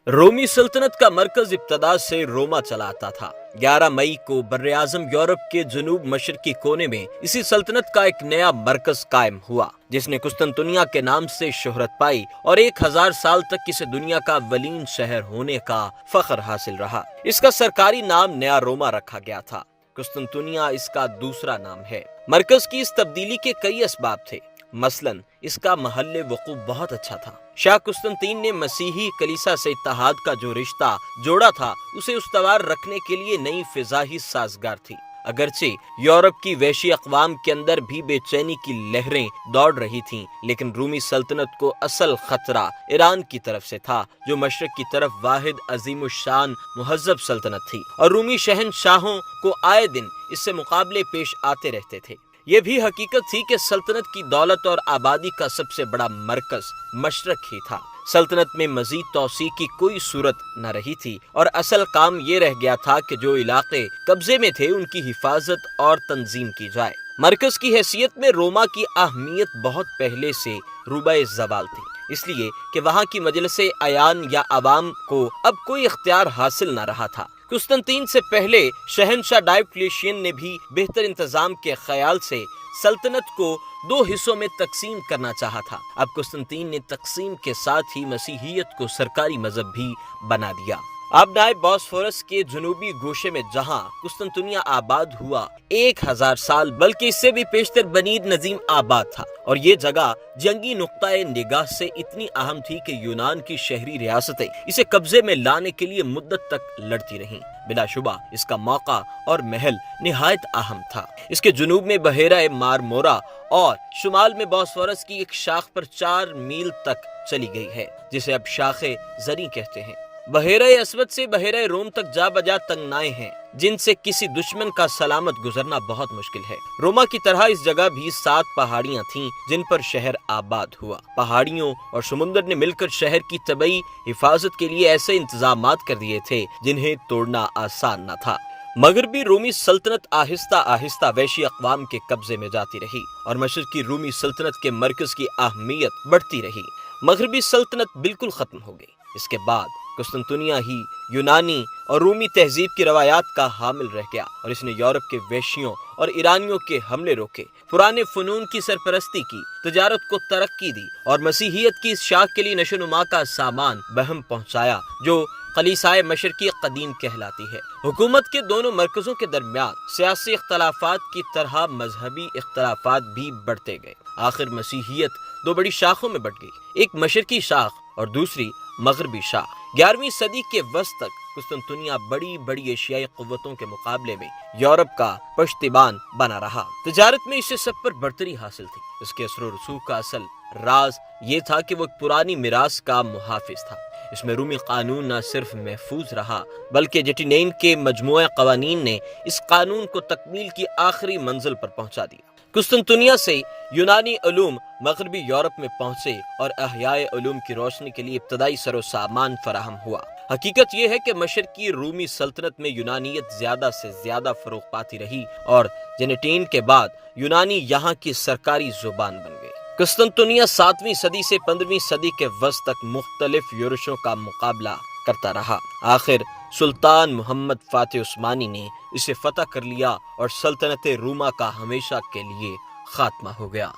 رومی سلطنت کا مرکز ابتدا سے روما چلا آتا تھا۔ 11 مئی کو براعظم یورپ کے جنوب مشرقی کونے میں اسی سلطنت کا ایک نیا مرکز قائم ہوا، جس نے قسطنطنیہ کے نام سے شہرت پائی اور 1000 سال تک اسے دنیا کا اولین شہر ہونے کا فخر حاصل رہا۔ اس کا سرکاری نام نیا روما رکھا گیا تھا۔ قسطنطنیہ اس کا دوسرا نام ہے۔ مرکز کی اس تبدیلی کے کئی اسباب تھے، مثلاً اس کا محل وقوع بہت اچھا تھا۔ شاہ قسطنطین نے مسیحی کلیسا سے اتحاد کا جو رشتہ جوڑا تھا اسے استوار رکھنے کے لیے نئی فضا ہی سازگار تھی۔ اگرچہ یورپ کی وحشی اقوام کے اندر بھی بے چینی کی لہریں دوڑ رہی تھیں، لیکن رومی سلطنت کو اصل خطرہ ایران کی طرف سے تھا، جو مشرق کی طرف واحد عظیم الشان مہذب سلطنت تھی، اور رومی شہنشاہوں کو آئے دن اس سے مقابلے پیش آتے رہتے تھے۔ یہ بھی حقیقت تھی کہ سلطنت کی دولت اور آبادی کا سب سے بڑا مرکز مشرق ہی تھا۔ سلطنت میں مزید توسیع کی کوئی صورت نہ رہی تھی، اور اصل کام یہ رہ گیا تھا کہ جو علاقے قبضے میں تھے ان کی حفاظت اور تنظیم کی جائے۔ مرکز کی حیثیت میں روما کی اہمیت بہت پہلے سے روبہ زوال تھی، اس لیے کہ وہاں کی مجلس عیان یا عوام کو اب کوئی اختیار حاصل نہ رہا تھا۔ قسطنطین سے پہلے شہنشاہ ڈائوکلیشین نے بھی بہتر انتظام کے خیال سے سلطنت کو 2 حصوں میں تقسیم کرنا چاہا تھا۔ اب قسطنطین نے تقسیم کے ساتھ ہی مسیحیت کو سرکاری مذہب بھی بنا دیا۔ اب نائب بوسفورس کے جنوبی گوشے میں جہاں قسطنطنیہ آباد ہوا 1000 سال بلکہ اس سے بھی پیشتر بنید نظیم آباد تھا، اور یہ جگہ جنگی نقطۂ نگاہ سے اتنی اہم تھی کہ یونان کی شہری ریاستیں اسے قبضے میں لانے کے لیے مدت تک لڑتی رہیں۔ بلا شبہ اس کا موقع اور محل نہایت اہم تھا۔ اس کے جنوب میں بحیرہ مارمورا اور شمال میں بوسفورس کی ایک شاخ پر 4 میل تک چلی گئی ہے، جسے اب شاخ زریں کہتے ہیں۔ بحیرہ اسود سے بحیرہ روم تک جا بجا تنگنائیں ہیں، جن سے کسی دشمن کا سلامت گزرنا بہت مشکل ہے۔ روما کی طرح اس جگہ بھی 7 پہاڑیاں تھیں جن پر شہر آباد ہوا۔ پہاڑیوں اور سمندر نے مل کر شہر کی طبعی حفاظت کے لیے ایسے انتظامات کر دیے تھے جنہیں توڑنا آسان نہ تھا۔ مغربی رومی سلطنت آہستہ آہستہ وحشی اقوام کے قبضے میں جاتی رہی، اور مشرقی رومی سلطنت کے مرکز کی اہمیت بڑھتی رہی۔ مغربی سلطنت بالکل ختم ہو گئی۔ اس کے بعد قسطنطنیہ ہی یونانی اور رومی تہذیب کی روایات کا حامل رہ گیا، اور اس نے یورپ کے وحشیوں اور ایرانیوں کے حملے روکے، پرانے فنون کی سرپرستی کی، تجارت کو ترقی دی، اور مسیحیت کی اس شاخ کے لیے نشو و نما کا سامان بہم پہنچایا جو کلیسائے مشرقی قدیم کہلاتی ہے۔ حکومت کے دونوں مرکزوں کے درمیان سیاسی اختلافات کی طرح مذہبی اختلافات بھی بڑھتے گئے۔ آخر مسیحیت 2 بڑی شاخوں میں بٹ گئی، ایک مشرقی شاخ اور دوسری مغربی شاخ۔ 11ویں صدی کے وسط تک قسطنطنیہ بڑی بڑی ایشیائی قوتوں کے مقابلے میں یورپ کا پشتیبان بنا رہا۔ تجارت میں اسے سب پر برتری حاصل تھی۔ اس کے اثر و رسوخ کا اصل راز یہ تھا کہ وہ ایک پرانی میراث کا محافظ تھا۔ اس میں رومی قانون نہ صرف محفوظ رہا بلکہ جیٹینین کے مجموعہ قوانین نے اس قانون کو تکمیل کی آخری منزل پر پہنچا دیا۔ قسطنطنیہ سے یونانی علوم مغربی یورپ میں پہنچے، اور احیاء علوم کی روشنی کے لیے ابتدائی سر و سامان فراہم ہوا۔ حقیقت یہ ہے کہ مشرقی رومی سلطنت میں یونانیت زیادہ سے زیادہ فروغ پاتی رہی، اور جینیٹین کے بعد یونانی یہاں کی سرکاری زبان بن گئی۔ قسطنطنیہ 7ویں صدی سے 15ویں صدی کے وسط تک مختلف یورشوں کا مقابلہ کرتا رہا۔ آخر سلطان محمد فاتح عثمانی نے اسے فتح کر لیا، اور سلطنت روما کا ہمیشہ کے لیے خاتمہ ہو گیا۔